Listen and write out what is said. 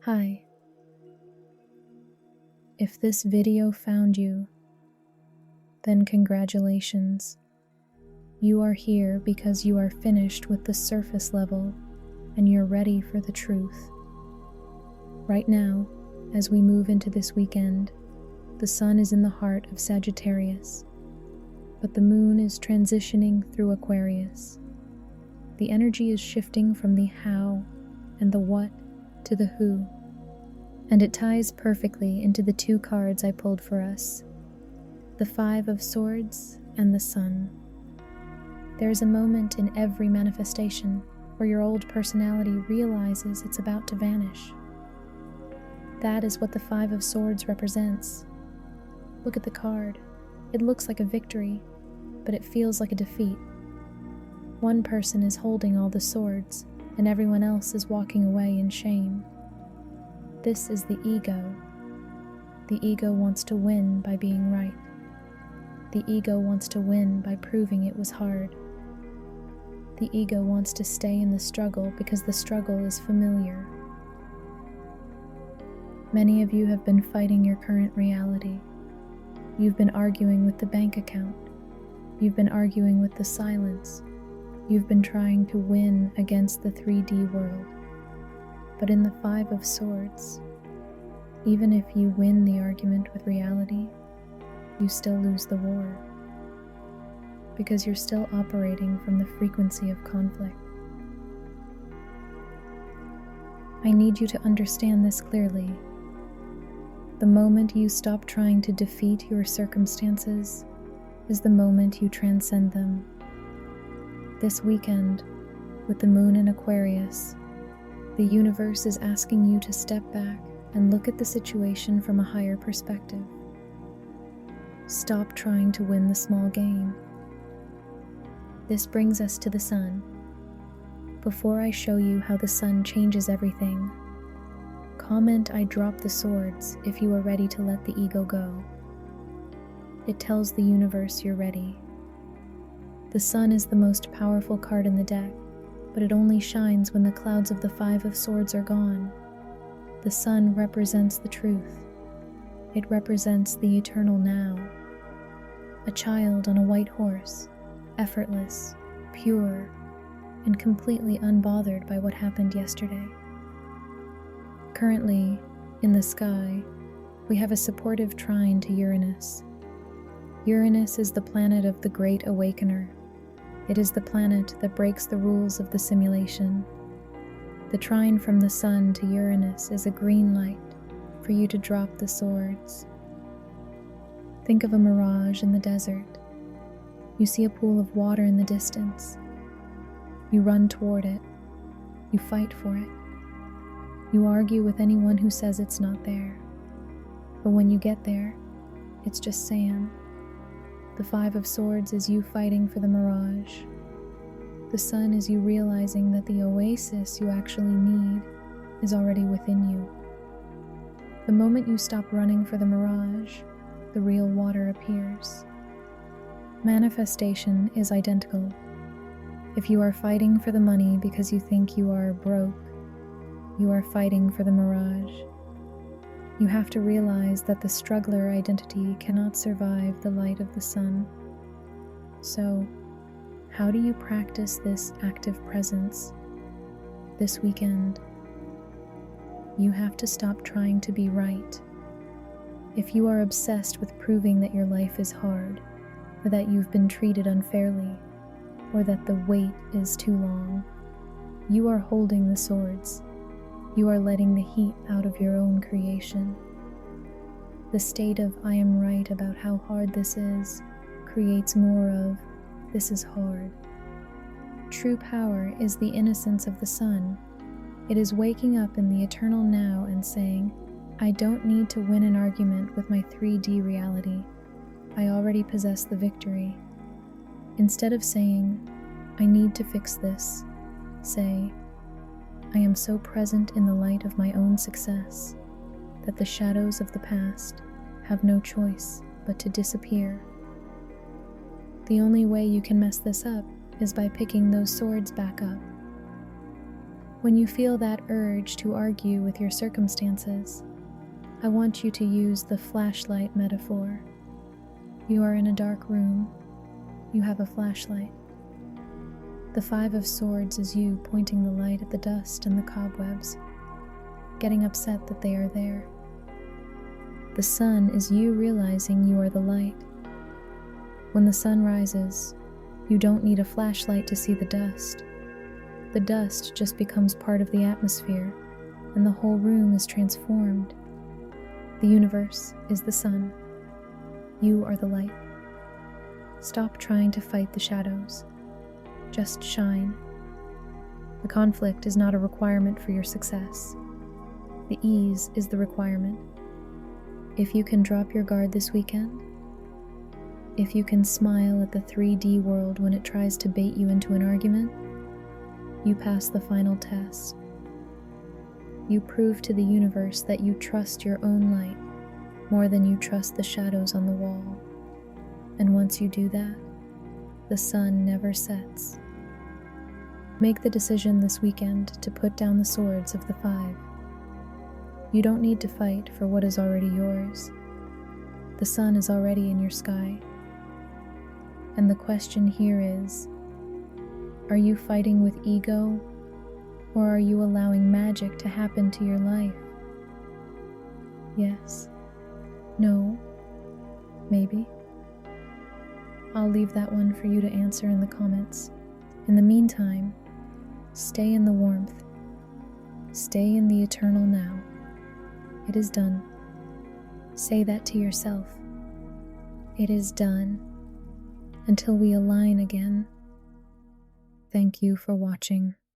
Hi. If this video found you, then congratulations. You are here because you are finished with the surface level and you're ready for the truth. Right now, as we move into this weekend, the sun is in the heart of Sagittarius, but the moon is transitioning through Aquarius. The energy is shifting from the how and the what to the who, and it ties perfectly into the two cards I pulled for us, the Five of Swords and the Sun. There is a moment in every manifestation where your old personality realizes it's about to vanish. That is what the Five of Swords represents. Look at the card. It looks like a victory, but it feels like a defeat. One person is holding all the swords, and everyone else is walking away in shame. This is the ego. The ego wants to win by being right. The ego wants to win by proving it was hard. The ego wants to stay in the struggle because the struggle is familiar. Many of you have been fighting your current reality. You've been arguing with the bank account. You've been arguing with the silence. You've been trying to win against the 3D world. But in the Five of Swords, even if you win the argument with reality, you still lose the war, because you're still operating from the frequency of conflict. I need you to understand this clearly. The moment you stop trying to defeat your circumstances is the moment you transcend them. This weekend, with the moon in Aquarius, the universe is asking you to step back and look at the situation from a higher perspective. Stop trying to win the small game. This brings us to the sun. Before I show you how the sun changes everything, comment "I drop the swords" if you are ready to let the ego go. It tells the universe you're ready. The sun is the most powerful card in the deck, but it only shines when the clouds of the Five of Swords are gone. The sun represents the truth. It represents the eternal now. A child on a white horse, effortless, pure, and completely unbothered by what happened yesterday. Currently, in the sky, we have a supportive trine to Uranus. Uranus is the planet of the Great Awakener. It is the planet that breaks the rules of the simulation. The trine from the sun to Uranus is a green light for you to drop the swords. Think of a mirage in the desert. You see a pool of water in the distance. You run toward it. You fight for it. You argue with anyone who says it's not there. But when you get there, it's just sand. The Five of Swords is you fighting for the mirage. The sun is you realizing that the oasis you actually need is already within you. The moment you stop running for the mirage, the real water appears. Manifestation is identical. If you are fighting for the money because you think you are broke, you are fighting for the mirage. You have to realize that the struggler identity cannot survive the light of the sun. So, how do you practice this active presence this weekend? You have to stop trying to be right. If you are obsessed with proving that your life is hard, or that you've been treated unfairly, or that the wait is too long, you are holding the swords. You are letting the heat out of your own creation. The state of "I am right about how hard this is" creates more of "this is hard." True power is the innocence of the sun. It is waking up in the eternal now and saying, "I don't need to win an argument with my 3D reality. I already possess the victory." Instead of saying, "I need to fix this," say, "I am so present in the light of my own success that the shadows of the past have no choice but to disappear." The only way you can mess this up is by picking those swords back up. When you feel that urge to argue with your circumstances, I want you to use the flashlight metaphor. You are in a dark room. You have a flashlight. The Five of Swords is you pointing the light at the dust and the cobwebs, getting upset that they are there. The sun is you realizing you are the light. When the sun rises, you don't need a flashlight to see the dust. The dust just becomes part of the atmosphere, and the whole room is transformed. The universe is the sun. You are the light. Stop trying to fight the shadows. Just shine. The conflict is not a requirement for your success. The ease is the requirement. If you can drop your guard this weekend, if you can smile at the 3D world when it tries to bait you into an argument, you pass the final test. You prove to the universe that you trust your own light more than you trust the shadows on the wall. And once you do that, the sun never sets. Make the decision this weekend to put down the swords of the five. You don't need to fight for what is already yours. The sun is already in your sky. And the question here is, are you fighting with ego, or are you allowing magic to happen to your life? Yes, no, maybe. I'll leave that one for you to answer in the comments. In the meantime, stay in the warmth. Stay in the eternal now. It is done. Say that to yourself. It is done. Until we align again. Thank you for watching.